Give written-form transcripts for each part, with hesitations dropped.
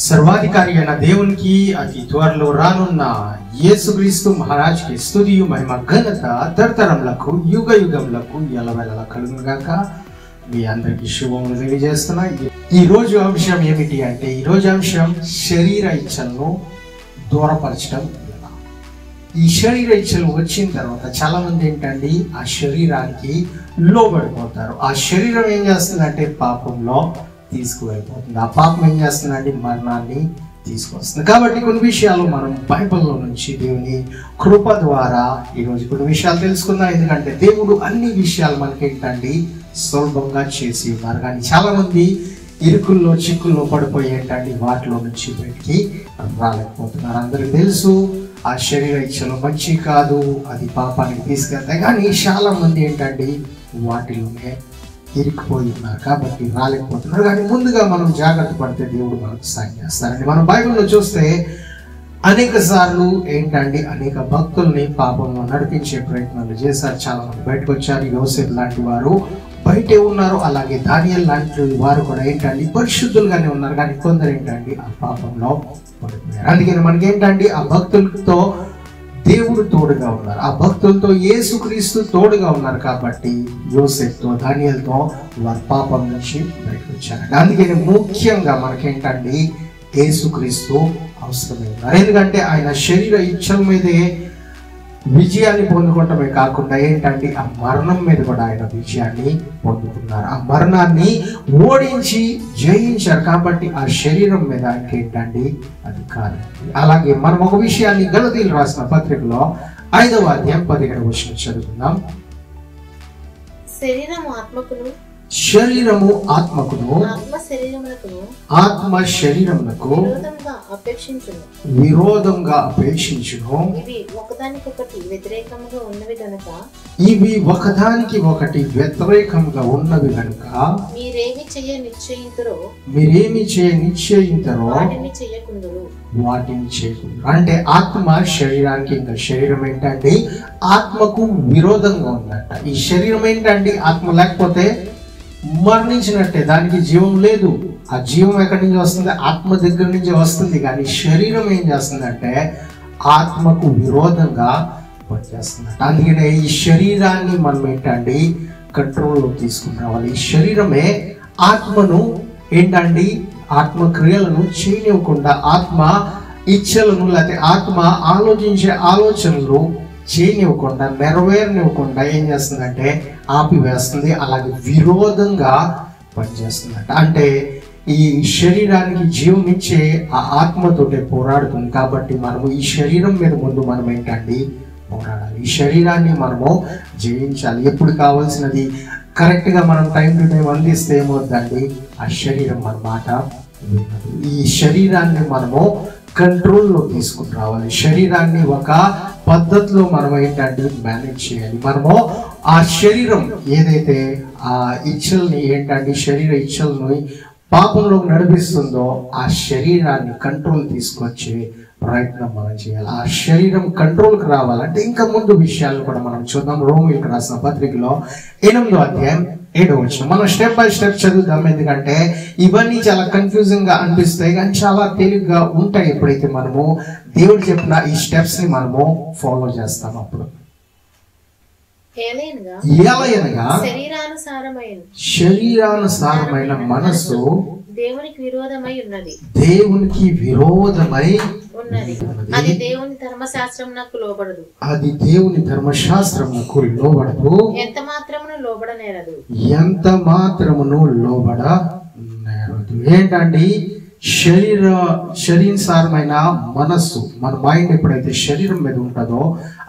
సర్వాధికారి అయిన దేవునికి అతి త్వరలో రానున్న యేసుక్రీస్తు మహారాజ్కి స్తుతియు మహిమ ఘనత తరతరములకు యుగ యుగములకు ఎల్లవేళలా కలుగును గాక. మీ అందరికీ శుభములు తెలియజేస్తున్నా. ఈ రోజు అంశం ఏమిటి అంటే, ఈ రోజు అంశం శరీర ఇచ్చలను దూరపరచడం ఎలా. ఈ శరీర ఇచ్చలు వచ్చిన తర్వాత చాలా మంది ఏంటండి ఆ శరీరానికి లోబడిపోతారు. ఆ శరీరం ఏం చేస్తుందంటే పాపంలో తీసుకువెళ్ళిపోతుంది. ఆ పాపం ఏం చేస్తుందండి మరణాన్ని తీసుకొస్తుంది. కాబట్టి కొన్ని విషయాలు మనం బైబిల్లో నుంచి దేవుని కృప ద్వారా ఈరోజు కొన్ని విషయాలు తెలుసుకుందాం. ఎందుకంటే దేవుడు అన్ని విషయాలు మనకేంటండి సులభంగా చేసి ఉన్నారు. కానీ చాలా మంది ఇరుకుల్లో చిక్కుల్లో పడిపోయి ఏంటండి వాటిలో నుంచి బయటికి రాలేకపోతున్నారు. అందరికీ తెలుసు ఆ శరీర ఇచ్చలు మంచి కాదు, అది పాపానికి తీసుకెళ్తాయి. కానీ చాలా మంది ఏంటండి వాటిలోనే ఇరికిపోయి ఉన్నారు కాబట్టి రాలేకపోతున్నారు. కానీ ముందుగా మనం జాగ్రత్త పడితే దేవుడు మనకు సాయం చేస్తారండి. మనం బైబిల్లో చూస్తే అనేక సార్లు ఏంటండి అనేక భక్తుల్ని పాపంలో నడిపించే ప్రయత్నాలు చేశారు. చాలా మంది బయటకు వచ్చారు. యోసేపు లాంటి వారు బయటే ఉన్నారు. అలాగే దానియేలు లాంటి వారు కూడా ఏంటండి పరిశుద్ధులుగానే ఉన్నారు. కానీ కొందరు ఏంటండి ఆ పాపంలో పడిపోయారు. అందుకని మనకేంటండి ఆ భక్తులతో దేవుడు తోడుగా ఉన్నారు. ఆ భక్తులతో యేసుక్రీస్తు తోడుగా ఉన్నారు. కాబట్టి యోసేపుతో దానియేలుతో వారి పాపం నుంచి బయటకు వచ్చారు. అందుకని ముఖ్యంగా మనకేంటండి యేసుక్రీస్తు అవసరమే ఉన్నారు. ఎందుకంటే ఆయన శరీర ఇచ్చల మీదే విజయాన్ని పొందుకోవటమే కాకుండా ఏంటంటే ఆ మరణం మీద కూడా ఆయన విజయాన్ని పొందుకున్నారు. ఆ మరణాన్ని ఓడించి జయించారు. కాబట్టి ఆ శరీరం మీద ఆయనకి ఏంటండి అధికారం. అలాగే మనం ఒక విషయాన్ని గలతీయులు రాసిన పత్రికలో 5వ అధ్యాయం 17వ వచనం చదువుకుందాం. శరీరము ఆత్మకును ఆత్మ శరీరములకు విరోధంగా అపేక్షించును. ఇవి ఒకదానికి ఒకటి వ్యతిరేకంగా ఉన్నవి కనుక మీరేమి చేయ నిశ్చయింతరో వాటిని చేయకుండు. అంటే ఆత్మ శరీరానికి, ఇంకా శరీరం ఏంటంటే ఆత్మకు విరోధంగా ఉందంట. ఈ శరీరం ఏంటంటే ఆత్మ లేకపోతే మరణించినట్టే, దానికి జీవం లేదు. ఆ జీవం ఎక్కడి నుంచి వస్తుంది? ఆత్మ దగ్గర నుంచి వస్తుంది. కానీ శరీరం ఏం చేస్తుందంటే ఆత్మకు విరోధంగా పనిచేస్తుందంట. అందుకనే ఈ శరీరాన్ని మనం ఏంటండి కంట్రోల్లో తీసుకుని రావాలి. ఈ శరీరమే ఆత్మను ఏంటండి ఆత్మక్రియలను చేయనివ్వకుండా, ఆత్మ ఇచ్చలను లేకపోతే ఆత్మ ఆలోచించే ఆలోచనలు చేయనివ్వకుండా, నెరవేరనివ్వకుండా ఏం చేస్తుందంటే ఆపివేస్తుంది. అలాగే విరోధంగా పనిచేస్తుందంట. అంటే ఈ శరీరానికి జీవం ఇచ్చే ఆ ఆత్మతోటే పోరాడుతుంది. కాబట్టి మనము ఈ శరీరం మీద ముందు మనం ఏంటండి పోరాడాలి. ఈ శరీరాన్ని మనము జయించాలి. ఎప్పుడు కావాల్సినది కరెక్ట్గా మనం టైం టు టైం అందిస్తే ఏమవుతుందండి ఆ శరీరం మన మాట వినదు. ఈ శరీరాన్ని మనము కంట్రోల్లో తీసుకుని రావాలి. శరీరాన్ని ఒక పద్ధతిలో మనం ఏంటంటే మేనేజ్ చేయాలి. మనము ఆ శరీరం ఏదైతే ఆ ఇచ్చల్ని ఏంటంటే శరీర ఇచ్చల్ని పాపంలోకి నడిపిస్తుందో ఆ శరీరాన్ని కంట్రోల్ తీసుకొచ్చే ప్రయత్నం మనం చేయాలి. ఆ శరీరం కంట్రోల్కి రావాలంటే ఇంకా ముందు విషయాలు కూడా మనం చూద్దాం. రోమీయులకు రాసిన పత్రికలో 8వ అధ్యాయం 7వ వచనం మనం స్టెప్ బై స్టెప్ చదువుదాం. ఎందుకంటే ఇవన్నీ చాలా కన్ఫ్యూజింగ్ గా అనిపిస్తాయి కానీ చాలా తేలిగ్గా ఉంటాయి ఎప్పుడైతే మనము దేవుడు చెప్పిన ఈ స్టెప్స్ ని మనము ఫాలో చేస్తాం. అప్పుడు శరీరానుసారమైన మనస్సు దేవునికి విరోధమై ఉన్నది. అది దేవుని ధర్మశాస్త్రమునకు లోబడదు. ఎంత మాత్రమును లోబడనేరదు. ఏంటండి శరీరానుసారమైన మనస్సు, మన మైండ్ ఎప్పుడైతే శరీరం మీద ఉంటుందో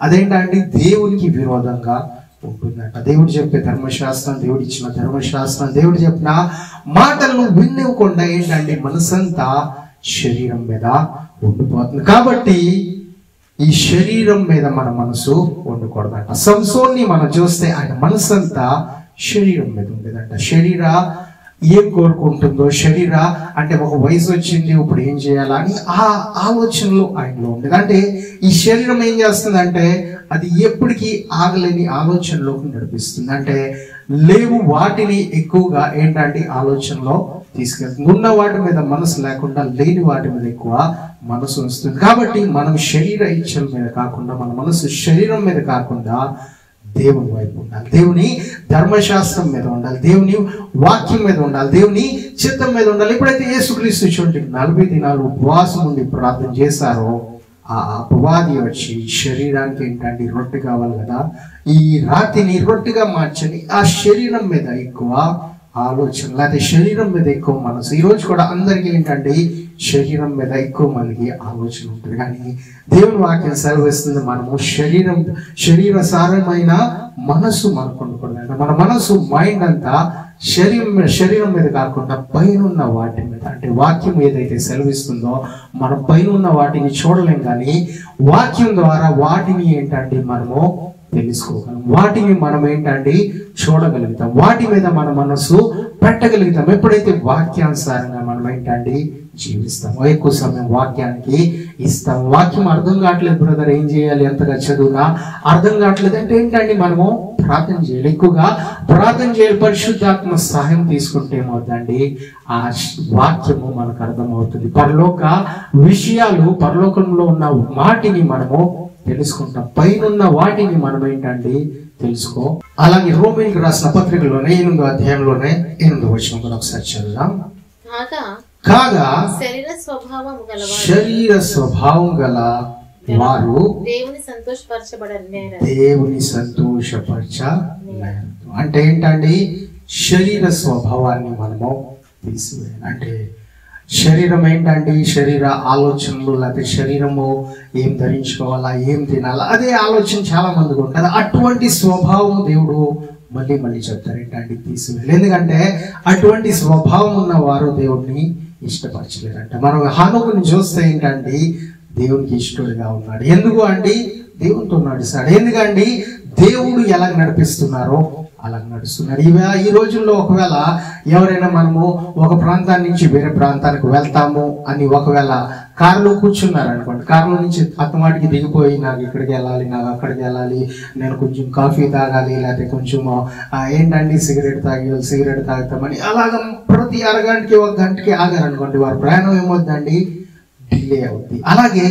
అదేంటంటే దేవునికి విరోధంగా ఉంటుందంట. దేవుడు చెప్పే ధర్మశాస్త్రం, దేవుడు ఇచ్చిన ధర్మశాస్త్రం, దేవుడు చెప్పిన మాటలను వినివ్వకుండా ఏంటంటే మనసంతా శరీరం మీద ఉండిపోతుంది. కాబట్టి ఈ శరీరం మీద మన మనసు ఉండకూడదంట. సంసోన్ని మనం చూస్తే ఆయన మనసంతా శరీరం మీద ఉండేదంట. శరీర ఏం కోరుకుంటుందో, శరీర అంటే ఒక వయసు వచ్చింది ఇప్పుడు ఏం చేయాలా అని ఆ ఆలోచనలు ఆయనలో ఉండేది. అంటే ఈ శరీరం ఏం చేస్తుందంటే అది ఎప్పటికీ ఆగలేని ఆలోచనలోకి నడిపిస్తుంది. అంటే లేవు వాటిని ఎక్కువగా ఏంటంటే ఆలోచనలో తీసుకెళ్తుంది. ఉన్న వాటి మీద మనసు లేకుండా లేని వాటి మీద ఎక్కువ మనసు వస్తుంది. కాబట్టి మనం శరీర ఇచ్చల మీద కాకుండా, మన మనసు శరీరం మీద కాకుండా దేవుని వైపు ఉండాలి. దేవుని ధర్మశాస్త్రం మీద ఉండాలి, దేవుని వాక్యం మీద ఉండాలి, దేవుని చిత్తం మీద ఉండాలి. ఎప్పుడైతే యేసుక్రీస్తు చూడండి 40 దినాలు ఉపవాసం ఉండి ప్రార్థన చేశారో, ఆ అపవాది వచ్చి శరీరానికి ఏంటంటే రొట్టె కావాలి కదా, ఈ రాతిని రొట్టెగా మార్చని ఆ శరీరం మీద ఎక్కువ ఆలోచన, లేకపోతే శరీరం మీద ఎక్కువ మనసు. ఈ రోజు కూడా అందరికీ ఏంటంటే శరీరం మీద ఎక్కువ మందికి ఆలోచన ఉంటుంది. కానీ దేవుని వాక్యం సెలవిస్తుంది, మనము శరీరసారమైన మనసు మనకు ఉండకూడదు. మన మనసు, మైండ్ అంతా శరీరం మీద కాకుండా పైన వాటి మీద, అంటే వాక్యం ఏదైతే సెలవిస్తుందో మనం పైన ఉన్న వాటిని చూడలేం, కానీ వాక్యం ద్వారా వాటిని ఏంటంటే మనము తెలుసుకోగలం, వాటిని మనం ఏంటంటే చూడగలుగుతాం, వాటి మీద మన మనసు పెట్టగలుగుతాం. ఎప్పుడైతే వాక్యానుసారంగా మనం ఏంటంటే జీవిస్తాము, ఎక్కువ సమయం వాక్యానికి ఇస్తాం. వాక్యం అర్థం కావట్లేదు బ్రదర్, ఏం చేయాలి, ఎంతగా చదువునా అర్థం కావట్లేదు అంటే ఏంటంటే మనము ప్రార్థన చేయాలి, ఎక్కువగా ప్రార్థన చేయాలి. పరిశుద్ధాత్మ సహాయం తీసుకుంటే ఏమవుతుందండి, ఆ వాక్యము మనకు అర్థమవుతుంది. పరలోక విషయాలు, పరలోకంలో ఉన్న వాటిని మనము తెలుసుకుంటాం, పైన వాటిని మనం ఏంటంటే తెలుసుకో. అలాగే రోమీయులకు రాసిన పత్రికలోనే 8వ అధ్యాయంలోనే 8వ వచనం కూడా ఒకసారి చదువుదాం. కాగా శరీర స్వభావం గల వారు దేవుని సంతోషపరచలేరు. అంటే ఏంటండి, శరీర స్వభావాన్ని మనము తీసివేయాలి. అంటే శరీరం ఏంటంటే శరీర ఆలోచనలు, లేకపోతే శరీరము ఏం ధరించుకోవాలా, ఏం తినాలా, అదే ఆలోచన చాలా మందికి ఉంటుంది. అటువంటి స్వభావం దేవుడు మళ్ళీ చెప్తారు ఏంటంటే తీసివేయాలి. ఎందుకంటే అటువంటి స్వభావం ఉన్న వారు దేవుడిని ఇష్టపరచలేరంట. మనం హానోకుని చూస్తే ఏంటంటే దేవునికి ఇష్టడుగా ఉన్నాడు. ఎందుకు అండి, దేవునితో నడుస్తాడు. ఎందుకండి, దేవుడు ఎలా నడిపిస్తున్నారో అలా నడుస్తున్నారు. ఈ రోజుల్లో ఒకవేళ ఎవరైనా మనము ఒక ప్రాంతాన్ని నుంచి వేరే ప్రాంతానికి వెళ్తాము అని ఒకవేళ కారులో కూర్చున్నారు అనుకోండి, కారులో నుంచి అత్తమాటికి దిగిపోయి నాకు ఇక్కడికి వెళ్ళాలి, నాకు అక్కడికి వెళ్ళాలి, నేను కొంచెం కాఫీ తాగాలి, లేకపోతే కొంచెం ఏంటండి సిగరెట్ తాగుతామని అలాగ ప్రతి అరగంటకి 1 గంటకి ఆగారనుకోండి, వారి ప్రయాణం ఏమవుతుందండి, డిలే అవుతుంది. అలాగే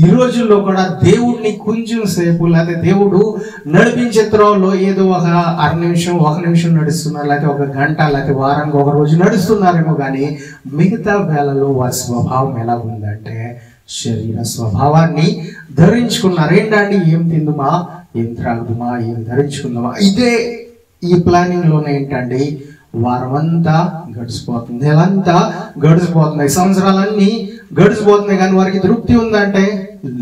ఈ రోజుల్లో కూడా దేవుడిని కొంచెం సేపు, లేకపోతే దేవుడు నడిపించే త్రోవలో ఏదో ఒక 1 నిమిషం 1 నిమిషం నడుస్తున్నారు, లేకపోతే 1 గంట, లేకపోతే వారానికి 1 రోజు నడుస్తున్నారేమో, కానీ మిగతా వేళలో వారి స్వభావం ఎలా ఉందంటే శరీర స్వభావాన్ని ధరించుకున్నారు. ఏంటంటే ఏం తిందుమా, ఏం త్రాగుదుమా, ఏం ధరించుకుందామా, ఇదే ఈ ప్లానింగ్ లోనే ఏంటంటే వారమంతా గడిచిపోతుంది, నెలంతా గడిచిపోతున్నాయి, సంవత్సరాలన్నీ గడిచిపోతున్నాయి, కానీ వారికి తృప్తి ఉందంటే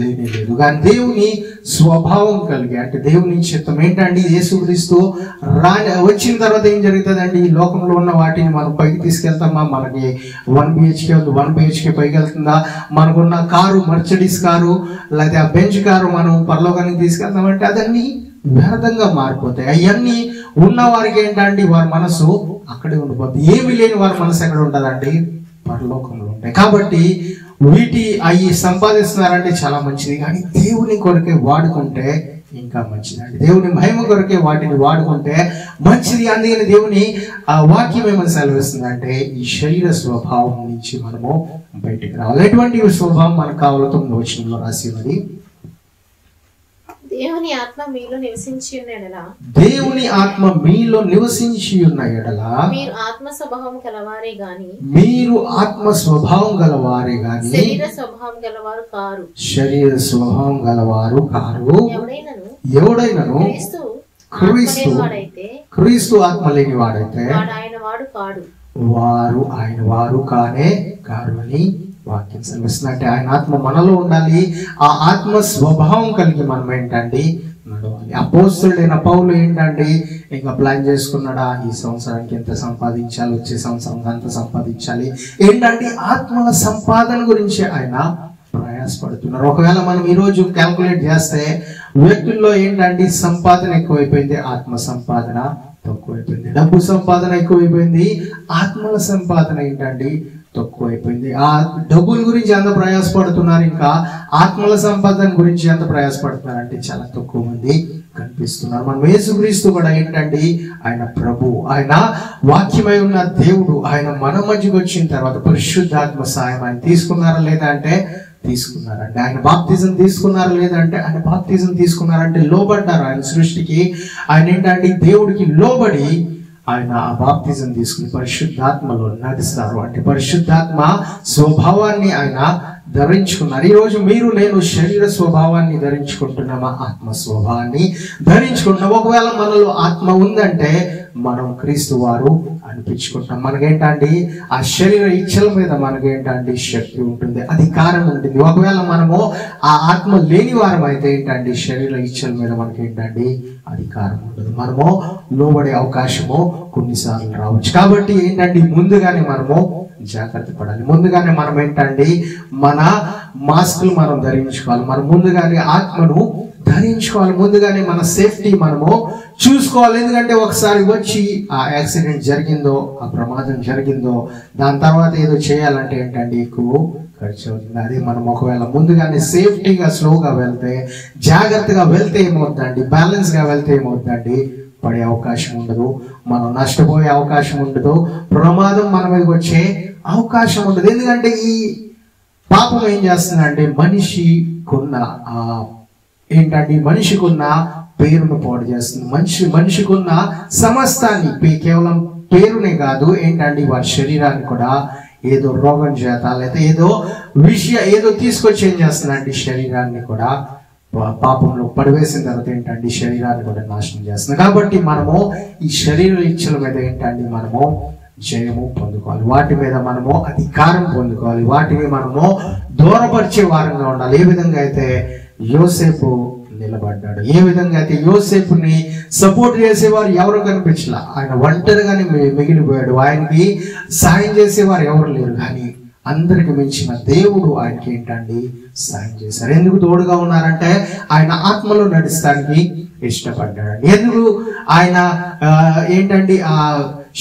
లేదు. కానీ దేవుని స్వభావం కలిగి, అంటే దేవుని చిత్తం ఏంటంటే యేసుక్రీస్తు వచ్చిన తర్వాత ఏం జరుగుతుందండి, ఈ లోకంలో ఉన్న వాటిని మనం పైకి తీసుకెళ్తామా, మనకి 1 BHK పైకి వెళ్తుందా, మనకున్న కారు మర్సిడీస్ కారు, లేకపోతే ఆ బెంచ్ కారు మనం పరలోకానికి తీసుకెళ్తామంటే అదన్నీ వ్యర్థంగా మారిపోతాయి. అవన్నీ ఉన్న వారికి ఏంటంటే వారి మనసు అక్కడే ఉండిపోతుంది. ఏమి లేని వారి మనసు ఎక్కడ ఉంటుందండి, పరలోకంలో ఉంటాయి. కాబట్టి అవి సంపాదిస్తున్నారంటే చాలా మంచిది, కానీ దేవుని కొరకే వాడుకుంటే ఇంకా మంచిదండి. దేవుని మహిమ కొరకే వాటిని వాడుకుంటే మంచిది. అందుకని దేవుని వాక్యం ఏమని సెలవిస్తుందంటే ఈ శరీర స్వభావం నుంచి మనము బయటికి రావాలి. ఎటువంటి స్వభావం మనకు కావాలో 9వ వచనంలో రాసి ఉన్నది, దేవుని ఆత్మ మీలో నివసించి ఉన్న ఎడల మీరు ఆత్మ స్వభావం గలవారే గాని శరీర స్వభావం గలవారు కారు. ఎవడైనను క్రీస్తు ఆత్మ లేని వాడైతే వారు ఆయన వారు కానే కారు అని వాక్యం సెలవిస్తుంది. అంటే ఆయన ఆత్మ మనలో ఉండాలి, ఆ ఆత్మ స్వభావం కలిగి మనం ఏంటండి నడవాలి. అపోస్తలుడైన పౌలు ఏంటండి ఇంకా ప్లాన్ చేసుకున్నాడా, ఈ సంవత్సరానికి ఎంత సంపాదించాలి, వచ్చే సంవత్సరానికి అంత సంపాదించాలి, ఏంటంటే ఆత్మల సంపాదన గురించి ఆయన ప్రయాసపడుతున్నారు. ఒకవేళ మనం ఈరోజు క్యాల్కులేట్ చేస్తే వ్యక్తుల్లో ఏంటంటే సంపాదన ఎక్కువైపోయింది, ఆత్మ సంపాదన తక్కువైపోయింది. డబ్బు సంపాదన ఎక్కువైపోయింది, ఆత్మల సంపాదన ఏంటండి తక్కువైపోయింది. ఆ డబ్బుల గురించి ఎంత ప్రయాసపడుతున్నారు, ఇంకా ఆత్మల సంపాదన గురించి ఎంత ప్రయాసపడుతున్నారు అంటే చాలా తక్కువ మంది కనిపిస్తున్నారు. అనిపిస్తున్నారు. మనం యేసుక్రీస్తు కూడా ఏంటండి, ఆయన ప్రభు, ఆయన వాక్యమై ఉన్న దేవుడు. ఆయన మన మధ్యకు వచ్చిన తర్వాత పరిశుద్ధాత్మ సాయం ఆయన తీసుకున్నారా లేదా అంటే తీసుకున్నారండి. ఆయన బాప్తిజం తీసుకున్నారా లేదంటే ఆయన బాప్తిజం తీసుకున్నారంటే లోబడ్డారు ఆయన సృష్టికి. ఆయన ఏంటంటే దేవుడికి లోబడి ఆయన ఆ బాప్తిజం తీసుకుని పరిశుద్ధాత్మలో నడుస్తారు. అంటే పరిశుద్ధాత్మ స్వభావాన్ని ఆయన ధరించుకున్నారు. ఈరోజు మీరు నేను శరీర స్వభావాన్ని ధరించుకుంటున్నామా, ఆత్మ స్వభావాన్ని ధరించుకుంటున్నాం. ఒకవేళ మనలో ఆత్మ ఉందంటే మనం క్రీస్తు వారు అనిపించుకుంటాం. మనకేంటండి ఆ శరీర ఇచ్చల మీద మనకేంటండి శక్తి ఉంటుంది, అధికారం ఉంటుంది. ఒకవేళ మనము ఆ ఆత్మ లేని వారం అయితే ఏంటండి శరీర ఇచ్చల మీద మనకేంటండి అధికారం ఉండదు. మనము లోబడే అవకాశము కొన్నిసార్లు రావచ్చు. కాబట్టి ఏంటండి ముందుగానే మనము జాగ్రత్త పడాలి. ముందుగానే మనం ఏంటండి మన మాస్కులు మనం ధరించుకోవాలి. మనం ముందుగానే ఆత్మను ధరించుకోవాలి. ముందుగానే మన సేఫ్టీ మనము చూసుకోవాలి. ఎందుకంటే ఒకసారి వచ్చి ఆ యాక్సిడెంట్ జరిగిందో, ఆ ప్రమాదం జరిగిందో, దాని తర్వాత ఏదో చేయాలంటే ఏంటండి ఎక్కువ ఖర్చు అవుతుంది. అదే మనం ఒకవేళ ముందుగానే సేఫ్టీగా స్లోగా వెళ్తే, జాగ్రత్తగా వెళ్తే ఏమవుతుందండి, బ్యాలెన్స్గా వెళ్తే ఏమవుతుందండి, పడే అవకాశం ఉండదు, మనం నష్టపోయే అవకాశం ఉండదు, ప్రమాదం మన మీదకి వచ్చే అవకాశం ఉండదు. ఎందుకంటే ఈ పాపం ఏం చేస్తుందంటే మనిషికున్న ఏంటంటే మనిషికున్న పేరును పాడు చేస్తుంది. మనిషికున్న సమస్తాన్ని, కేవలం పేరునే కాదు ఏంటంటే వారి శరీరాన్ని కూడా ఏదో రోగం చేత లేదా ఏదో తీసుకొచ్చి ఏం చేస్తుందంటే శరీరాన్ని కూడా పాపంలో పడివేసిన తర్వాత ఏంటంటే శరీరాన్ని కూడా నాశనం చేస్తుంది. కాబట్టి మనము ఈ శరీర ఇచ్చల మీద ఏంటంటే మనము జయము పొందుకోవాలి. వాటి మీద మనము అధికారం పొందుకోవాలి. వాటిని మనము దూరపరిచే వారంగా ఉండాలి. ఏ విధంగా అయితే యోసేపు నిలబడ్డాడు, ఏ విధంగా అయితే యోసేపుని సపోర్ట్ చేసేవారు ఎవరు కనిపించలా, ఆయన ఒంటరిగానే మిగిలిపోయాడు. ఆయనకి సాయం చేసేవారు ఎవరు లేరు, కానీ అందరికి మించిన దేవుడు ఆయనకి ఏంటండి సాయం చేశారు. ఎందుకు తోడుగా ఉన్నారంటే ఆయన ఆత్మలో నడుస్తానికి ఇష్టపడ్డాడు. ఎందుకు ఆయన ఏంటండి ఆ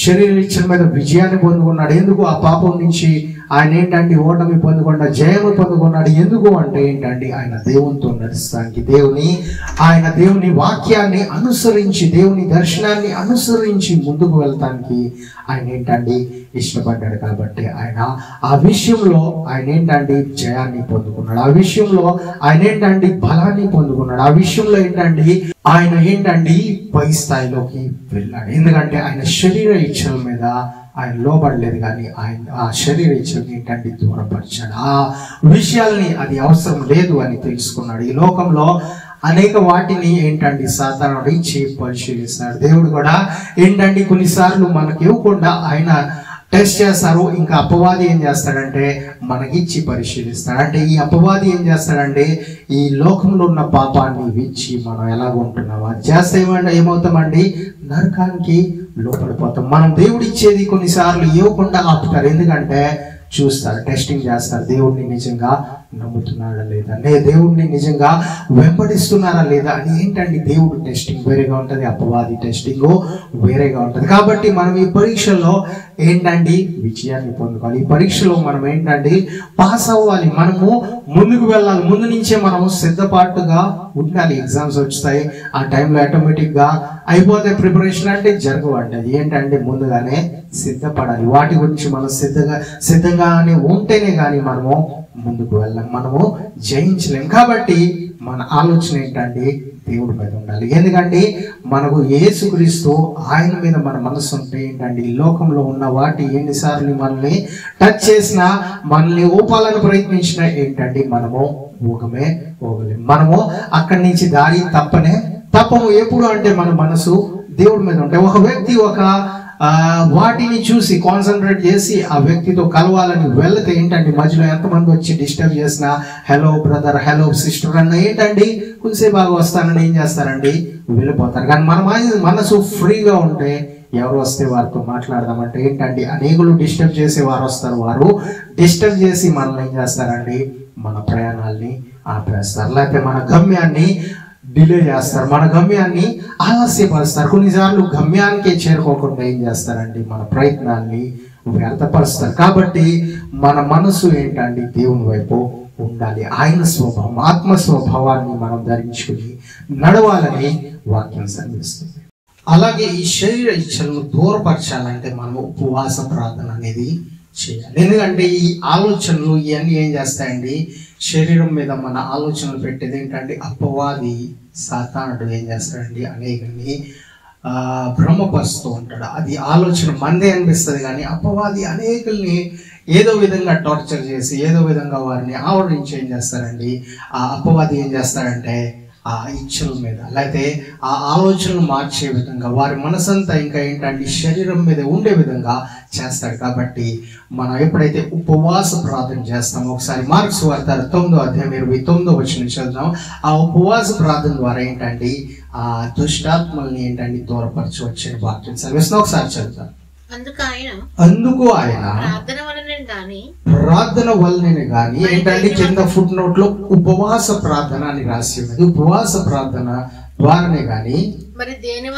శరీర ఇచ్చల మీద విజయాన్ని పొందుకున్నాడు. ఎందుకు ఆ పాపం నుంచి ఆయన ఏంటంటే ఓటమి పొందకుండా జయము పొందుకున్నాడు. ఎందుకు అంటే ఏంటంటే ఆయన దేవునితో నడుస్తానికి, దేవుని వాక్యాన్ని అనుసరించి, దేవుని దర్శనాన్ని అనుసరించి ముందుకు వెళ్తానికి ఆయన ఏంటంటే ఇష్టపడ్డాడు. కాబట్టి ఆయన ఆ విషయంలో ఆయన ఏంటంటే జయాన్ని పొందుకున్నాడు. ఆ విషయంలో ఆయన ఏంటంటే బలాన్ని పొందుకున్నాడు. ఆ విషయంలో ఏంటంటే ఆయన ఏంటంటే పై స్థాయిలోకి వెళ్ళాడు. ఎందుకంటే ఆయన శరీర ఇచ్చల మీద ఆయన లోబడలేదు, కానీ ఆయన ఆ శరీర ఇచ్చల్ని ఏంటంటే దూరపరిచాడు. ఆ విషయాల్ని అది అవసరం లేదు అని తెలుసుకున్నాడు. ఈ లోకంలో అనేక వాటిని ఏంటంటే సాధారణ ఇచ్చి పరిశీలిస్తాడు. దేవుడు కూడా ఏంటంటే కొన్నిసార్లు మనకి ఇవ్వకుండా ఆయన టెస్ట్ చేస్తారు. ఇంకా అపవాది ఏం చేస్తాడంటే మనకిచ్చి పరిశీలిస్తాడు. అంటే ఈ అపవాది ఏం చేస్తాడంటే ఈ లోకంలో ఉన్న పాపాన్ని ఇచ్చి మనం ఎలాగ ఉంటున్నాం అది చేస్తే ఏమవుతామండి, నరకానికి లోపడిపోతాం. మనం దేవుడు ఇచ్చేది కొన్నిసార్లు ఇవ్వకుండా ఆపుతారు. ఎందుకంటే చూస్తారు, టెస్టింగ్ చేస్తారు, దేవుడిని నిజంగా నమ్ముతున్నారా లేదా, దేవుడిని నిజంగా వెంబడిస్తున్నారా లేదా అని. ఏంటండి దేవుడు టెస్టింగ్ వేరేగా ఉంటుంది, అపవాది టెస్టింగ్ వేరేగా ఉంటుంది. కాబట్టి మనం ఈ పరీక్షలో ఏంటండి విజయాన్ని పొందుకోవాలి. ఈ పరీక్షలో మనం ఏంటంటే పాస్ అవ్వాలి, మనము ముందుకు వెళ్ళాలి. ముందు నుంచే మనము సిద్ధపాటుగా ఉండాలి. ఎగ్జామ్స్ వచ్చాయి, ఆ టైంలో ఆటోమేటిక్గా అయిపోతే ప్రిపరేషన్ అంటే జరగవండి. అది ఏంటంటే ముందుగానే సిద్ధపడాలి. వాటి గురించి మనం సిద్ధంగానే ఉంటేనే కానీ మనము ముందుకు వెళ్ళాం, మనము జయించలేం. కాబట్టి మన ఆలోచన ఏంటంటే దేవుడి మీద ఉండాలి. ఎందుకంటే మనకు యేసుక్రీస్తు ఆయన మీద మన మనసు ఉంటే ఏంటంటే ఈ లోకంలో ఉన్న వాటి ఎన్నిసార్లు మనల్ని టచ్ చేసినా, మనల్ని ఊపాలని ప్రయత్నించినా ఏంటంటే మనము ఊగలేము. మనము అక్కడి నుంచి దారి తప్పము. ఎప్పుడు అంటే మన మనసు దేవుడి మీద ఉంటే, ఒక వ్యక్తి వాటిని చూసి కాన్సన్ట్రేట్ చేసి ఆ వ్యక్తితో కలవాలని వెళ్తే ఏంటంటే మధ్యలో ఎంతమంది వచ్చి డిస్టర్బ్ చేసినా, హలో బ్రదర్, హలో సిస్టర్ అన్న ఏంటండి కొంచెంసేపు బాగా వస్తానని ఏం చేస్తారండి వెళ్ళిపోతారు. కానీ మన మనసు ఫ్రీగా ఉంటే ఎవరు వస్తే వారితో మాట్లాడదామంటే ఏంటంటే అనేకులు డిస్టర్బ్ చేసే వారు వస్తారు. వారు డిస్టర్బ్ చేసి మనల్ని ఏం చేస్తారండి, మన ప్రయాణాల్ని ఆపేస్తారు, లేకపోతే మన గమ్యాన్ని డిలే చేస్తారు, మన గమ్యాన్ని ఆలస్యపరుస్తారు. కొన్నిసార్లు గమ్యానికే చేరుకోకుండా ఏం చేస్తారండి మన ప్రయత్నాన్ని వ్యర్థపరుస్తారు. కాబట్టి మన మనసు ఏంటండి దేవుని వైపు ఉండాలి. ఆయన స్వభావం, ఆత్మ స్వభావాన్ని మనం ధరించుకుని నడవాలని వాక్యం సెలవిస్తుంది. అలాగే ఈ శరీర ఇచ్చలను దూరపరచాలంటే మనం ఉపవాస ప్రార్థన అనేది చేయాలి. ఎందుకంటే ఈ ఆలోచనలు ఇవన్నీ ఏం చేస్తాయండి, శరీరం మీద మన ఆలోచనలు పెట్టేది ఏంటంటే అపవాది సాతానుడు ఏం చేస్తాడండి, అనేకల్ని భ్రమపరుస్తూ ఉంటాడు. అది ఆలోచన మందే అనిపిస్తుంది, కానీ అపవాది అనేకల్ని ఏదో విధంగా టార్చర్ చేసి ఏదో విధంగా వారిని ఆవరించి ఏం చేస్తారండి, ఆ అపవాది ఏం చేస్తాడంటే ఆ ఇచ్చల మీద లేకపోతే ఆ ఆలోచనలు మార్చే విధంగా వారి మనసంతా ఇంకా ఏంటంటే శరీరం మీద ఉండే విధంగా చేస్తాడు. కాబట్టి మనం ఎప్పుడైతే ఉపవాస ప్రార్థన చేస్తామో, ఒకసారి మార్క్స్ వార్త 9:29 చదువుతాం. ఆ ఉపవాస ప్రార్థన ద్వారా ఏంటంటే ఆ దుష్టాత్మల్ని ఏంటంటే దూరపరచవచ్చు అని వాక్యం సెలవిస్తున్నా. ఒకసారి చదువుతాం. అందుకు ఆయన ప్రార్థన వల్లనే గాని ఏంటంటే కింద ఫుట్ నోట్ లో ఉపవాస ప్రార్థన అని రాసి ఉన్నది. ఉపవాస ప్రార్థన ద్వారానే గాని మరి దేని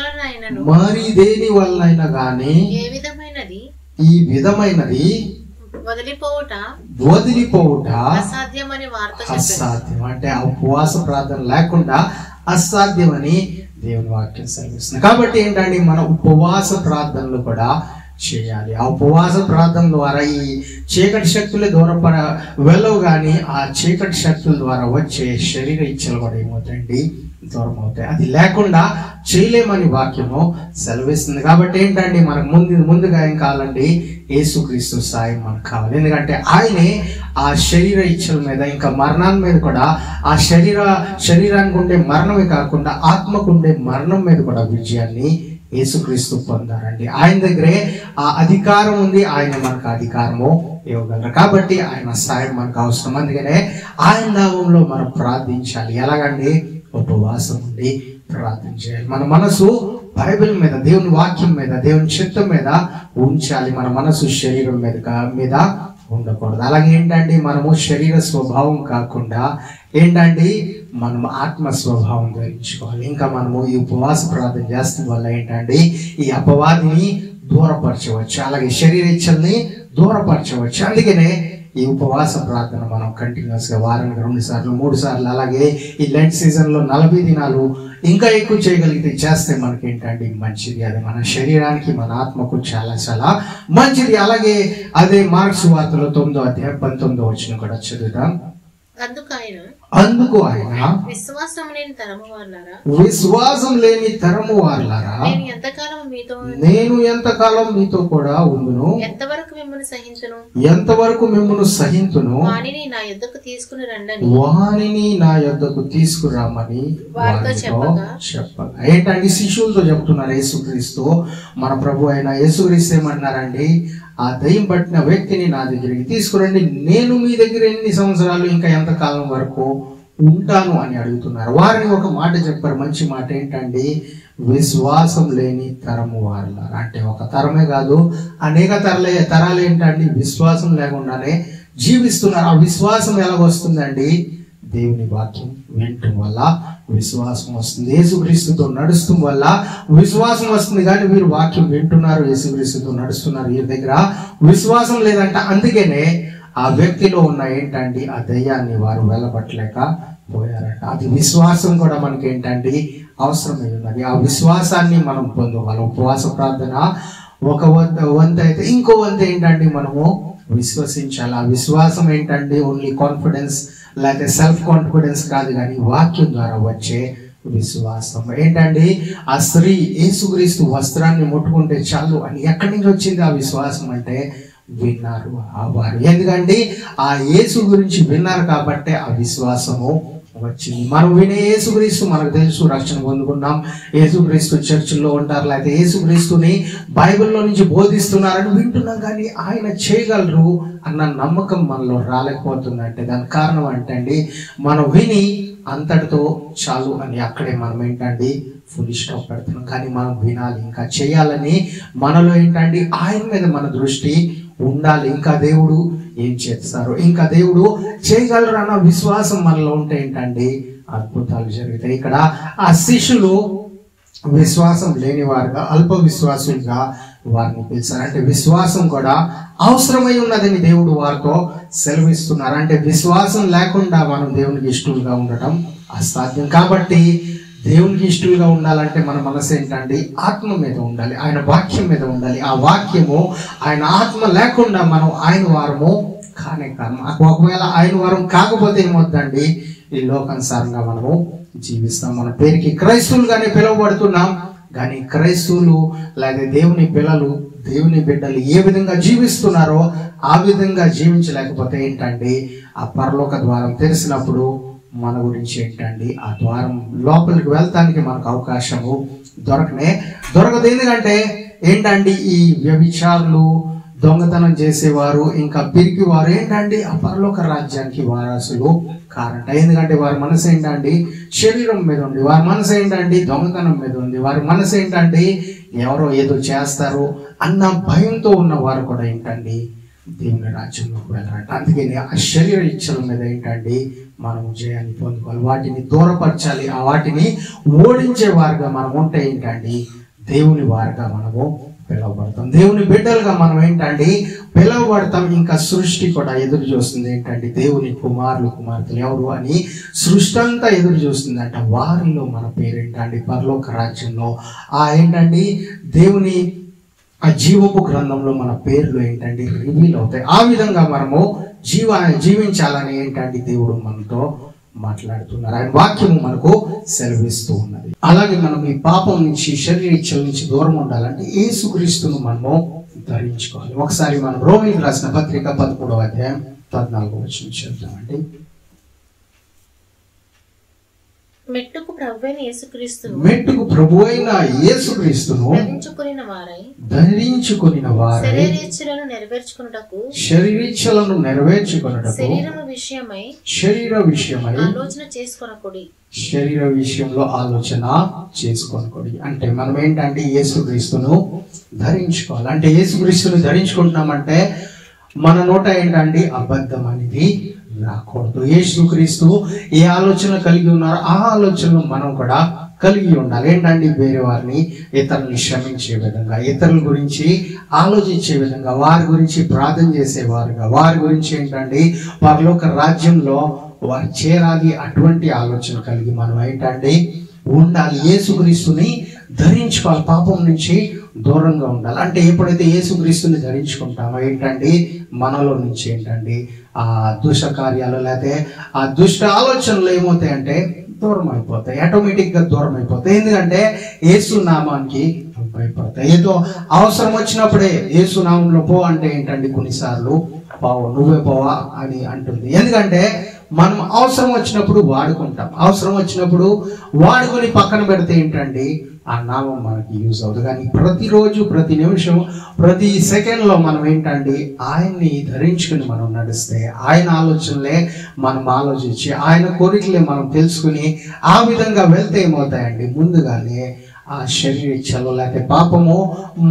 వలనైనా గాని ఈ విధమైనది వదిలిపోవుట అసాధ్యం. అంటే ఆ ఉపవాస ప్రార్థన లేకుండా అసాధ్యమని దేవుని వాక్యం సెలవిస్తుంది. కాబట్టి ఏంటంటే మన ఉపవాస ప్రార్థనలు కూడా చేయాలి. ఆ ఉపవాస ప్రార్థన ద్వారా ఈ చీకటి శక్తులు వెళ్ళవు, కానీ ఆ చీకటి శక్తుల ద్వారా వచ్చే శరీర ఇచ్చలు కూడా ఏమవుతాయండి, దూరం అవుతాయి. అది లేకుండా చేయలేమని వాక్యము సెలవిస్తుంది. కాబట్టి ఏంటంటే మనకు ముందుగా ఏం కావాలండి, యేసుక్రీస్తు సాయం మనకు కావాలి. ఎందుకంటే ఆయనే ఆ శరీర ఇచ్చల మీద ఇంకా మరణాల మీద కూడా, ఆ శరీరానికి ఉండే మరణమే కాకుండా ఆత్మకు ఉండే మరణం మీద కూడా విజయాన్ని యేసుక్రీస్తు పొందారండి. ఆయన దగ్గరే ఆ అధికారం ఉంది, ఆయన మనకు అధికారము ఇవ్వగలరు. కాబట్టి ఆయన సాయం మనకు అవసరం. అందుకనే ఆయన నామంలో మనం ప్రార్థించాలి. ఎలాగండి, ఉపవాసం ఉండి ప్రార్థన చేయాలి. మన మనసు బైబిల్ మీద, దేవుని వాక్యం మీద, దేవుని చిత్తం మీద ఉంచాలి. మన మనసు శరీరం మీద ఉండకూడదు. అలాగే ఏంటంటే మనము శరీర స్వభావం కాకుండా ఏంటంటే మనం ఆత్మ స్వభావం ధరించుకోవాలి. ఇంకా మనము ఈ ఉపవాస ప్రార్థన చేస్తున్న వల్ల ఏంటంటే ఈ అపవాదిని దూరపరచవచ్చు, అలాగే శరీర ఇచ్చల్ని దూరపరచవచ్చు. అందుకనే ఈ ఉపవాస ప్రార్థన మనం కంటిన్యూస్ గా వారానికి 2 సార్లు 3 సార్లు, అలాగే ఈ లెంట్ సీజన్ లో 40 దినాలు ఇంకా ఎక్కువ చేయగలిగితే చేస్తే మనకి ఏంటంటే మంచిది. అది మన శరీరానికి, మన ఆత్మకు చాలా చాలా మంచిది. అలాగే అదే మార్క్స్ వార్తలో 9:19 కూడా చదువుతాం. అందుకు ఆయన విశ్వాసం లేని తరము వారలారా, నేను ఎంతకాలం మీతో కూడా ఉండును, ఎంతవరకు మిమ్మల్ని సహించును, వానిని నా యొద్దకు తీసుకురామని చెప్పగా. ఏంటంటే శిష్యులతో చెప్తున్నారు యేసుక్రీస్తు. మన ప్రభు అయిన యేసుక్రీస్తు ఏమన్నారండి, ఆ దయ్యం పట్టిన వ్యక్తిని నా దగ్గరికి తీసుకురండి, నేను మీ దగ్గర ఎన్ని సంవత్సరాలు ఇంకా ఎంతకాలం వరకు ఉంటాను అని అడుగుతున్నారు. వారిని ఒక మాట చెప్పారు, మంచి మాట. ఏంటండి, విశ్వాసం లేని తరము వారలారా. అంటే ఒక తరమే కాదు, అనేక తరాలు ఏంటండి విశ్వాసం లేకుండానే జీవిస్తున్నారు. ఆ విశ్వాసం ఎలాగొస్తుందండి, దేవుని వాక్యం వినటం వల్ల విశ్వాసం వస్తుంది. యేసుక్రీస్తుతో నడుస్తూ వల్ల విశ్వాసం వస్తుంది. కానీ వీరు వాక్యం వింటున్నారు, యేసుక్రీస్తుతో నడుస్తున్నారు, వీరి దగ్గర విశ్వాసం లేదంట. అందుకనే ఆ వ్యక్తిలో ఉన్న ఏంటంటే ఆ దయ్యాన్ని వారు వెళ్ళబట్టలేక పోయారట. అది విశ్వాసం కూడా మనకి ఏంటంటే అవసరమై ఉన్నది. ఆ విశ్వాసాన్ని మనం పొందవాలి. ఉపవాస ప్రార్థన ఒక వంతు అయితే, ఇంకో వంతు ఏంటంటే మనము విశ్వసించాలి. ఆ విశ్వాసం ఏంటంటే ఓన్లీ కాన్ఫిడెన్స్ లేకపోతే సెల్ఫ్ కాన్ఫిడెన్స్ కాదు, కానీ వాక్యం ద్వారా వచ్చే విశ్వాసం. ఏంటంటే ఆ స్త్రీ యేసుక్రీస్తు వస్త్రాన్ని ముట్టుకుంటే చాలు అని ఎక్కడి నుంచి వచ్చింది ఆ విశ్వాసం అంటే, విన్నారు వారు. ఎందుకంటే ఆ యేసు గురించి విన్నారు కాబట్టి ఆ విశ్వాసము వచ్చింది. మనం వినే యేసుక్రీస్తు మనకు తెలుసు, రక్షణ పొందుకున్నాం, యేసుక్రీస్తు చర్చిల్లో ఉంటారు, లేకపోతే యేసుక్రీస్తుని బైబిల్లో నుంచి బోధిస్తున్నారని వింటున్నాం, కానీ ఆయన చేయగలరు అన్న నమ్మకం మనలో రాలేకపోతుందంటే దానికి కారణం ఏంటండి, మనం విని అంతటితో చాలు అని అక్కడే మనం ఏంటండి ఫుల్ స్టాప్ పెడుతున్నాం. కానీ మనం వినాలి, ఇంకా చేయాలని మనలో ఏంటంటే ఆయన మీద మన దృష్టి ఉండాలి. ఇంకా దేవుడు ఏం చేస్తారు, ఇంకా దేవుడు చేయగలరు అన్న విశ్వాసం మనలో ఉంటే ఏంటండి అద్భుతాలు జరుగుతాయి. ఇక్కడ ఆ శిష్యులు విశ్వాసం లేని వారుగా, అల్ప విశ్వాసులుగా వారిని పిలిచారు. అంటే విశ్వాసం కూడా అవసరమై ఉన్నదని దేవుడు వారితో సెలవిస్తున్నారు. అంటే విశ్వాసం లేకుండా మనం దేవునికి ఇష్టలుగా ఉండటం అసాధ్యం. కాబట్టి దేవునికి ఇష్టలుగా ఉండాలంటే మన మనసు ఏంటండి, ఆత్మ మీద ఉండాలి, ఆయన వాక్యం మీద ఉండాలి. ఆ వాక్యము ఆయన ఆత్మ లేకుండా మనం ఆయన వారము కానే కాదు. ఒకవేళ ఆయన వారం కాకపోతే ఏమవుతుందండి, ఈ లోకానుసారంగా మనము జీవిస్తాం. మన పేరుకి క్రైస్తవులుగానే పిలువబడుతున్నాం, కానీ క్రైస్తవులు లేదా దేవుని పిల్లలు, దేవుని బిడ్డలు ఏ విధంగా జీవిస్తున్నారో ఆ విధంగా జీవించలేకపోతే ఏంటండి, ఆ పరలోక ద్వారం తెరిచినప్పుడు మన గురించి ఏంటండి, ఆ ద్వారం లోపలికి వెళ్తానికి మనకు అవకాశము దొరకదు. ఎందుకంటే ఏంటండి, ఈ వ్యభిచారులు, దొంగతనం చేసేవారు, ఇంకా పిరికి వారు ఏంటండి ఆ పరలోక రాజ్యానికి వారసులు కారంట. ఎందుకంటే వారి మనసు ఏంటండి శరీరం మీద ఉంది, వారి మనసు ఏంటండి దొంగతనం మీద ఉంది, వారి మనసు ఏంటండి ఎవరో ఏదో చేస్తారు అన్న భయంతో ఉన్న వారు కూడా ఏంటండి దేవుని రాజ్యంలోకి వెళ్ళారంట. అందుకని ఆ శరీర ఇచ్చల మీద ఏంటండి మనం జయాన్ని పొందుకోవాలి, వాటిని దూరపరచాలి. ఆ వాటిని ఓడించే వారుగా మనం ఉంటే ఏంటండి దేవుని వారుగా మనము పిలువబడతాం, దేవుని బిడ్డలుగా మనం ఏంటండి పిలువబడతాం. ఇంకా సృష్టి కూడా ఎదురు చూస్తుంది ఏంటండి, దేవుని కుమారులు కుమార్తెలు ఎవరు అని సృష్టి అంతా ఎదురు చూస్తుందంట. వారిలో మన పేరేంటండి పరలోక రాజ్యంలో ఆ ఏంటండి దేవుని ఆ జీవపు గ్రంథంలో మన పేర్లు ఏంటండి రివీల్ అవుతాయి. ఆ విధంగా మనము జీవించాలని ఏంటండి దేవుడు మనతో మాట్లాడుతున్నారు, ఆయన వాక్యము మనకు సెలవిస్తూ ఉన్నది. అలాగే మనం ఈ పాపం నుంచి, శరీర ఇచ్చల నుంచి దూరం ఉండాలంటే యేసుక్రీస్తును మనము ధరించుకోవాలి. ఒకసారి మనం రోమీయులకు రాసిన పత్రిక 13వ అధ్యాయం 14వ వచనం చదువుతామండి. మెట్టుకు ప్రభువైన యేసుక్రీస్తును ధరించుకొనిన వారై శరీరేచ్ఛలను నెరవేర్చుకొనుటకు శరీర విషయమై శరీర విషయంలో ఆలోచన చేసుకొనుకోడి. అంటే మనం ఏంటంటే యేసుక్రీస్తును ధరించుకోవాలి. అంటే యేసుక్రీస్తును ధరించుకుంటున్నామంటే మన నోట ఏంటండి అబద్ధం అనేది రాకూడదు. యేసుక్రీస్తు ఏ ఆలోచన కలిగి ఉన్నారో ఆ ఆలోచనలు మనం కూడా కలిగి ఉండాలి. ఏంటండి వేరే వారిని, ఇతరుల్ని క్షమించే విధంగా, ఇతరుల గురించి ఆలోచించే విధంగా, వారి గురించి ప్రార్థన చేసేవారుగా, వారి గురించి ఏంటండి పరలోక రాజ్యంలో వారు చేరాలి. అటువంటి ఆలోచన కలిగి మనం ఏంటండి ఉండాలి. యేసుక్రీస్తుని ధరించుకోవాలి, పాపం నుంచి దూరంగా ఉండాలి. అంటే ఎప్పుడైతే యేసుక్రీస్తుని ధరించుకుంటామో ఏంటండి మనలో నుంచి ఏంటండి ఆ దుష్ట కార్యాలు లేకపోతే ఆ దుష్ట ఆలోచనలు ఏమవుతాయంటే దూరం అయిపోతాయి, ఆటోమేటిక్ గా దూరం అయిపోతాయి. ఎందుకంటే యేసు నామానికి భయపడతాయి. ఏదో అవసరం వచ్చినప్పుడే యేసు నామంలో పో అంటే ఏంటండి కొన్నిసార్లు పోవు, నువ్వే పోవా అని అంటుంది. ఎందుకంటే మనం అవసరం వచ్చినప్పుడు వాడుకుంటాం, అవసరం వచ్చినప్పుడు వాడుకొని పక్కన పెడితే ఏంటండి ఆ నామం మనకి యూజ్ అవుతుంది. కానీ ప్రతిరోజు, ప్రతి నిమిషం, ప్రతి సెకండ్ లో మనం ఏంటండి ఆయన్ని ధరించుకుని మనం నడిస్తే, ఆయన ఆలోచనలే మనం ఆలోచించి, ఆయన కోరికలే మనం తెలుసుకుని ఆ విధంగా వెళ్తే ఏమవుతాయండి ముందుగానే ఆ శరీర ఇచ్చలు లేకపోతే పాపము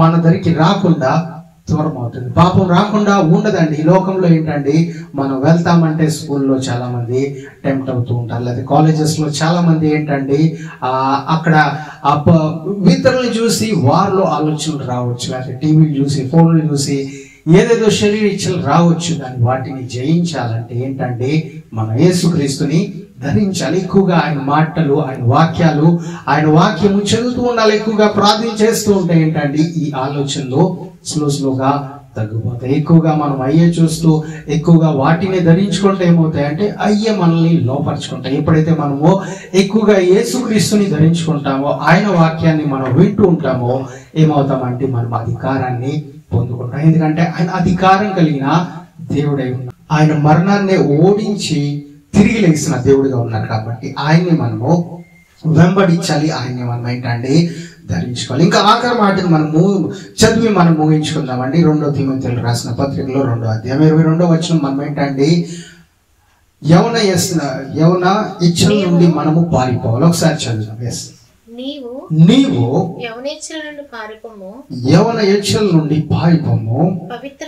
మన దగ్గరికి రాకుండా దూరం అవుతుంది. పాపం రాకుండా ఉండదండి. ఈ లోకంలో ఏంటండి మనం వెళ్తామంటే స్కూల్లో చాలా మంది టెంప్ట్ అవుతూ ఉంటారు, లేదా కాలేజెస్ లో చాలా మంది ఏంటండి అక్కడ ఇతరులను చూసి వారిలో ఆలోచనలు రావచ్చు, లేకపోతే టీవీలు చూసి, ఫోన్లు చూసి ఏదేదో శరీర ఇచ్చలు రావచ్చు. కానీ వాటిని జయించాలంటే ఏంటండి మన యేసుక్రీస్తుని ధరించాలి. ఎక్కువగా ఆయన మాటలు, ఆయన వాక్యాలు, ఆయన వాక్యము చదువుతూ ఉండాలి. ఎక్కువగా ప్రార్థన చేస్తూ ఉంటే ఏంటండి ఈ ఆలోచనలు స్లోగా తగ్గిపోతాయి. ఎక్కువగా మనం అయ్యే చూస్తూ ఎక్కువగా వాటిని ధరించుకుంటే ఏమవుతాయంటే అయ్యే మనల్ని లోపరుచుకుంటాయి. ఎప్పుడైతే మనము ఎక్కువగా యేసుక్రీస్తుని ధరించుకుంటామో, ఆయన వాక్యాన్ని మనం వింటూ ఉంటామో ఏమవుతామంటే మనం అధికారాన్ని పొందుకుంటాం. ఎందుకంటే ఆయన అధికారం కలిగిన దేవుడై ఉన్నాడు. ఆయన మరణాన్ని ఓడించి తిరిగి లేచిన దేవుడిగా ఉన్నారు. కాబట్టి ఆయన్ని మనము వెంబడించాలి, ఆయన్ని మనం ఏంటండి ధరించుకోవాలి. ఇంకా ఆఖరి మాటను మనము చదివి మనం ముగించుకుందామండి. 2వ తిమోతేయులకు రాసిన పత్రికలో 2వ అధ్యాయం 22వ వచనం మనం ఏంటండి యవన ఇచ్చల నుండి మనము పారిపోవాలి. ఒకసారి చదువుదాం. నీవు యవన ఇచ్చల నుండి పారిపోము, పవిత్ర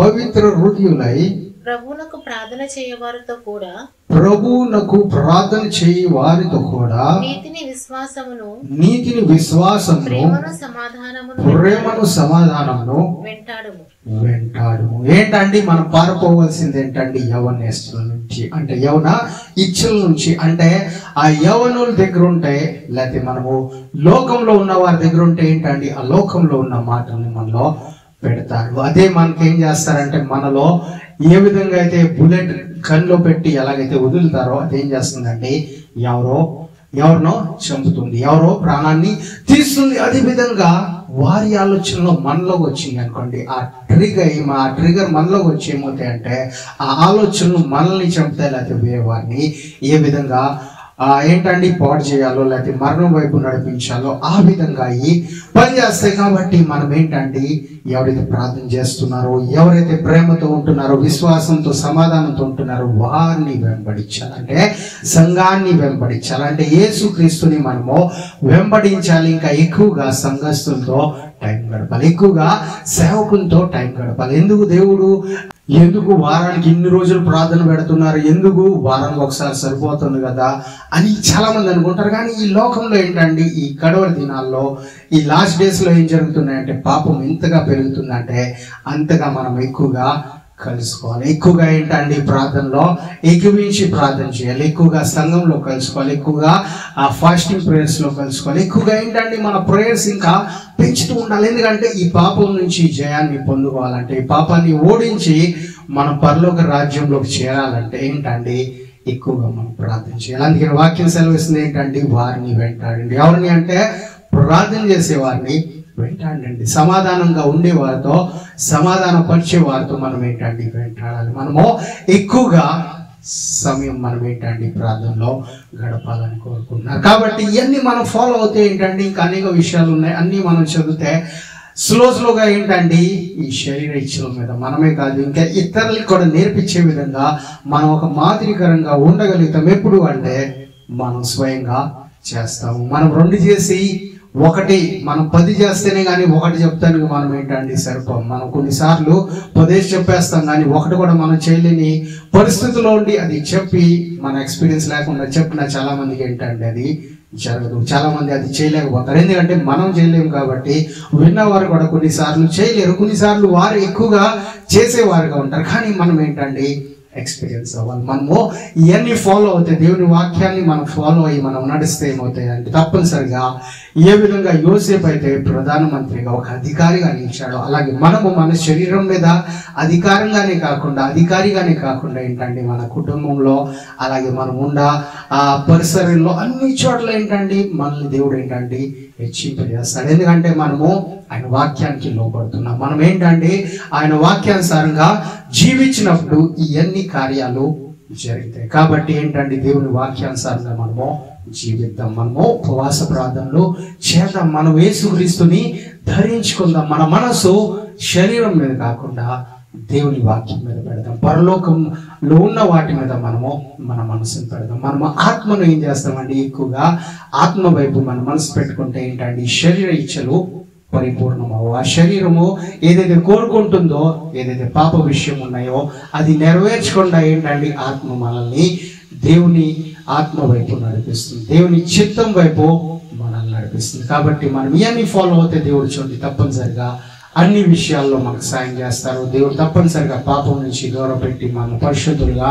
పవిత్ర హృదయులై ప్రభువునకు ప్రార్థన చేయవారితో కూడా నీతిని విశ్వాసమును ప్రేమను సమాధానమును వెంటాడుము. ఏంటండి మనం పారిపోవలసింది ఏంటండి? యవనేస్తుల నుంచి, అంటే యవన ఇచ్చల నుంచి. అంటే ఆ యవనుల దగ్గర ఉంటే, లేకపోతే మనము లోకంలో ఉన్న వారి దగ్గర ఉంటే ఏంటండి? ఆ లోకంలో ఉన్న మాటల్ని మనలో పెడతారు. అదే మనకేం చేస్తారంటే, మనలో ఏ విధంగా అయితే బుల్లెట్ కన్లో పెట్టి ఎలాగైతే వదులుతారో అదేం చేస్తుందండి? ఎవరినో చంపుతుంది, ఎవరో ప్రాణాన్ని తీస్తుంది. అదే విధంగా వారి ఆలోచనలో మనలోకి వచ్చింది అనుకోండి, ఆ ట్రిగర్ మనలోకి వచ్చి ఏమవుతాయంటే, ఆ ఆలోచనలు మనల్ని చంపుతాయి, లేకపోతే వేరే వారిని ఏ విధంగా ఏంటండి పాడు చేయాలో, లేకపోతే మరణం వైపు నడిపించాలో ఆ విధంగా ఈ పని చేస్తాయి. కాబట్టి మనం ఏంటండి, ఎవరైతే ప్రార్థన చేస్తున్నారో, ఎవరైతే ప్రేమతో ఉంటున్నారో, విశ్వాసంతో సమాధానంతో ఉంటున్నారో వారిని వెంబడించాలి. అంటే సంఘాన్ని వెంబడించాలి. అంటే యేసుక్రీస్తుని మనము వెంబడించాలి. ఇంకా ఎక్కువగా సంఘస్థులతో టైం గడపాలి, ఎక్కువగా సేవకులతో టైం గడపాలి. ఎందుకు వారానికి ఇన్ని రోజులు ప్రార్థన పెడుతున్నారు, ఎందుకు వారానికి ఒకసారి సరిపోతుంది కదా అని చాలా మంది అనుకుంటారు. కానీ ఈ లోకంలో ఏంటండి, ఈ కడవరి దినాల్లో, ఈ లాస్ట్ డేస్ లో ఏం జరుగుతున్నాయంటే, పాపం ఎంతగా పెరుగుతుందంటే అంతగా మనం ఎక్కువగా కలుసుకోవాలి. ఎక్కువగా ఏంటండి, ప్రార్థనలో ఏకీవించి ప్రార్థన చేయాలి, ఎక్కువగా సంఘంలో కలుసుకోవాలి, ఎక్కువగా ఆ ఫాస్టింగ్ ప్రేయర్స్ లో కలుసుకోవాలి. ఎక్కువగా ఏంటండి, మన ప్రేయర్స్ ఇంకా పెంచుతూ ఉండాలి. ఎందుకంటే ఈ పాపం నుంచి జయాన్ని పొందుకోవాలంటే, ఈ పాపాన్ని ఓడించి మన పరలోక రాజ్యంలోకి చేరాలంటే ఏంటండి, ఎక్కువగా మనం ప్రార్థన చేయాలి. అందుకని వాక్యం సెలవిస్తుంది ఏంటండి, వారిని వెంటాడండి. ఎవరిని అంటే ప్రార్థన చేసే వారిని వెంటాడండి. సమాధానంగా ఉండే వారితో, సమాధాన పరిచే వారితో మనం ఏంటండి వెంటాడాలి. మనము ఎక్కువగా సమయం మనం ఏంటండి ప్రార్థనలో గడపాలని కోరుకుంటున్నారు. కాబట్టి ఇవన్నీ మనం ఫాలో అవుతే ఏంటండి, ఇంకా అనేక విషయాలు ఉన్నాయి. అన్నీ మనం చదివితే స్లోగా ఏంటండి, ఈ శరీర ఇచ్చల మీద మనమే కాదు ఇంకా ఇతరులకు కూడా నేర్పించే విధంగా మనం ఒక మాదిరికరంగా ఉండగలుగుతాం. ఎప్పుడు అంటే మనం స్వయంగా చేస్తాము. మనం 2 చేసి 1, మనం 10 చేస్తేనే కానీ 1 చెప్తానికి మనం ఏంటండి సరిపోం. మనం కొన్నిసార్లు 10 చెప్పేస్తాం, కానీ 1 కూడా మనం చేయలేని పరిస్థితిలో ఉండి అది చెప్పి మన ఎక్స్పీరియన్స్ లేకుండా చెప్పిన చాలా మందికి ఏంటండి అది జరగదు. చాలా మంది అది చేయలేకపోతారు, ఎందుకంటే మనం చేయలేము. కాబట్టి విన్నవారు కూడా కొన్నిసార్లు చేయలేరు, కొన్నిసార్లు వారు ఎక్కువగా చేసేవారుగా ఉంటారు. కానీ మనం ఏంటండి ఎక్స్పీరియన్స్ అవ్వాలి. మనము ఇవన్నీ ఫాలో అవుతాయి. దేవుని వాక్యాన్ని మనం ఫాలో అయ్యి మనం నడిస్తే ఏమవుతాయి అంటే, తప్పనిసరిగా ఏ విధంగా యోసేపు అయితే ప్రధానమంత్రిగా ఒక అధికారిగా నిలిచాడో, అలాగే మనము మన శరీరం మీద అధికారిగానే కాకుండా ఏంటండి, మన కుటుంబంలో, అలాగే మనం ఉన్న ఆ పరిసరంలో అన్ని చోట్ల ఏంటండి మనల్ని దేవుడు ఏంటండి హెచ్చింపజేస్తాడు. ఎందుకంటే మనము ఆయన వాక్యానికి లోపడుతున్నాం. మనం ఏంటంటే ఆయన వాక్యానుసారంగా జీవించినప్పుడు ఇవన్నీ కార్యాలు జరుగుతాయి. కాబట్టి ఏంటంటే దేవుని వాక్యానుసారంగా మనము జీవిద్దాం. మనము ఉపవాస ప్రార్థనలు చేద్దాం. మనం యేసుక్రీస్తుని ధరించుకుందాం. మన మనసు శరీరం మీద కాకుండా దేవుని వాక్యం మీద పెడదాం. పరలోకంలో ఉన్న వాటి మీద మనము మన మనసును పెడదాం. మనము ఆత్మను ఏం చేస్తామండి, ఎక్కువగా ఆత్మ వైపు మన మనసు పెట్టుకుంటే ఏంటండి, శరీర ఇచ్చలు పరిపూర్ణమవు. ఆ శరీరము ఏదైతే కోరుకుంటుందో, ఏదైతే పాప విషయం ఉన్నాయో అది నెరవేర్చకుండా ఏంటండి, ఆత్మ మనల్ని దేవుని ఆత్మ వైపు నడిపిస్తుంది, దేవుని చిత్తం వైపు మనల్ని నడిపిస్తుంది. కాబట్టి మనం ఇవన్నీ ఫాలో అవుతే దేవుడు చూడండి తప్పనిసరిగా అన్ని విషయాల్లో మనకు సాయం చేస్తారు. దేవుడు తప్పనిసరిగా పాపం నుంచి దూరం పెట్టి మన పరిశుద్ధులుగా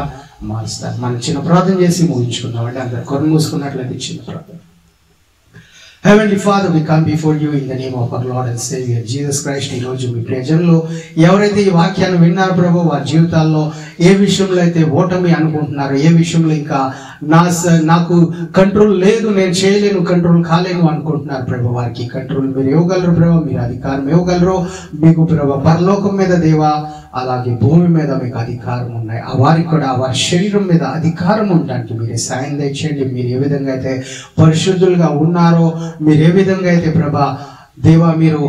మారుస్తారు. మనం చిన్న ప్రార్థన చేసి ముగించుకున్నామండి. అందరు కొను మూసుకున్నట్లయితే చిన్న ప్రార్థన. Heavenly Father, we come before you in the name of our Lord and Savior Jesus Christ. ఈ రోజు మీ ప్రజల్లో ఎవరైతే ఈ వాక్యాన్ని విన్నారో ప్రభు, వారి జీవితాల్లో ఏ విషయంలో అయితే ఓటమి అనుకుంటున్నారో, ఏ విషయంలో ఇంకా నాకు కంట్రోల్ లేదు, నేను చేయలేను, కంట్రోల్ కాలేను అనుకుంటున్నారు ప్రభు, వారికి కంట్రోల్ మీరు ఇవ్వగలరు ప్రభు, మీరు అధికారం ఇవ్వగలరు. మీకు ప్రభు పరలోకం మీద దేవా, అలాగే భూమి మీద మీకు అధికారం ఉన్నాయి. ఆ వారికి కూడా వారి శరీరం మీద అధికారం ఉండడానికి మీరే సాయం తెచ్చండి. మీరు ఏ విధంగా అయితే పరిశుద్ధులుగా ఉన్నారో, మీరు ఏ విధంగా అయితే ప్రభా దేవా మీరు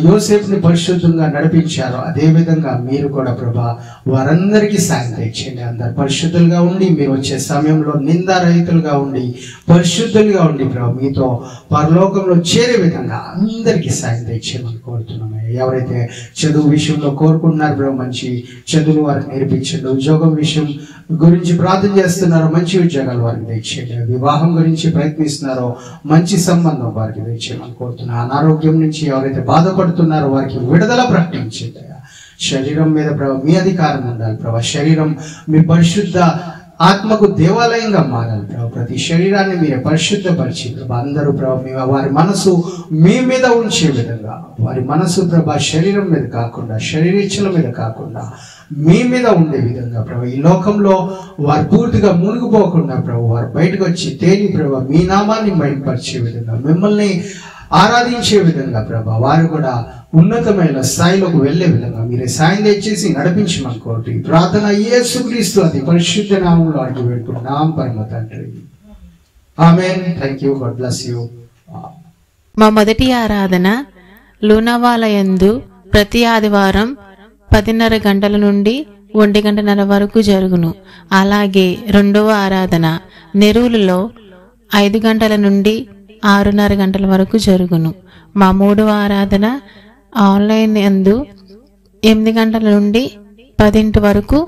యోసేపుని పరిశుద్ధంగా నడిపించారో, అదే విధంగా మీరు కూడా ప్రభా వారందరికీ సాయం తెచ్చండి. అందరు పరిశుద్ధులుగా ఉండి, మీరు వచ్చే సమయంలో నిందారహితులుగా ఉండి, పరిశుద్ధులుగా ఉండి ప్రభా మీతో పరలోకంలో చేరే విధంగా అందరికీ సాయం తెచ్చేయమని కోరుతున్నాము. ఎవరైతే చదువు విషయంలో కోరుకుంటున్నారో ప్రభు మంచి చదువులు వారికి నేర్పించండి. ఉద్యోగం విషయం గురించి ప్రార్థన చేస్తున్నారో మంచి ఉద్యోగాలు వారికి తెచ్చేయండి. వివాహం గురించి ప్రయత్నిస్తున్నారో మంచి సంబంధం వారికి తెచ్చేయమని కోరుతున్నాను. అనారోగ్యం నుంచి ఎవరైతే బాధపడుతున్నారో వారికి విడుదల ప్రకటించండి. శరీరం మీద ప్రభు మీ అధికారం ఉండాలి ప్రభు. శరీరం మీ పరిశుద్ధ ఆత్మకు దేవాలయంగా మారాలి ప్రభు. ప్రతి శరీరాన్ని మీరే పరిశుద్ధపరిచి ప్రభు అందరూ ప్రభు వారి మనసు మీ మీద ఉంచే విధంగా, వారి మనసు ప్రభు శరీరం మీద కాకుండా, శరీరేచ్ఛల మీద కాకుండా మీ మీద ఉండే విధంగా ప్రభు, ఈ లోకంలో వారు పూర్తిగా మునిగిపోకుండా ప్రభు వారు బయటకు వచ్చి తేలి ప్రభు మీ నామాన్ని బయటపరిచే విధంగా, మిమ్మల్ని ఆరాధించే విధంగా ప్రభు వారు కూడా ఉన్నతమైన స్థాయిలోకి వెళ్లే విధంగా మీరే సాయం తెచ్చేసి నడిపించమని కోరుతూ ప్రార్థన యేసుక్రీస్తు అతి పరిశుద్ధ నామములో అడిగి పెట్టుకున్నాం పరమ తండ్రి. ఆమేన్. థాంక్యూ. God bless you. మా మొదటి ఆరాధన లూనావాల యందు ప్రతి ఆదివారం 10:30 గంటల నుండి 1 గంటన్నర వరకు జరుగును. అలాగే రెండవ ఆరాధన నెరూలులో 5 గంటల నుండి 6:30 గంటల వరకు జరుగును. మా మూడవ ఆరాధన ఆన్లైన్ యందు 8 గంటల నుండి 10 వరకు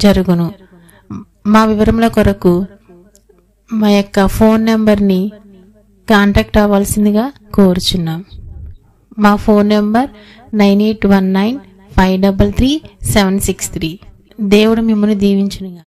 జరుగును. మా వివరముల కొరకు మా యొక్క ఫోన్ నెంబర్ని కాంటాక్ట్ అవ్వాల్సిందిగా కోరుచున్నాం. మా ఫోన్ నెంబర్ 9819533763. దేవుడు మిమ్మల్ని దీవించునుగా.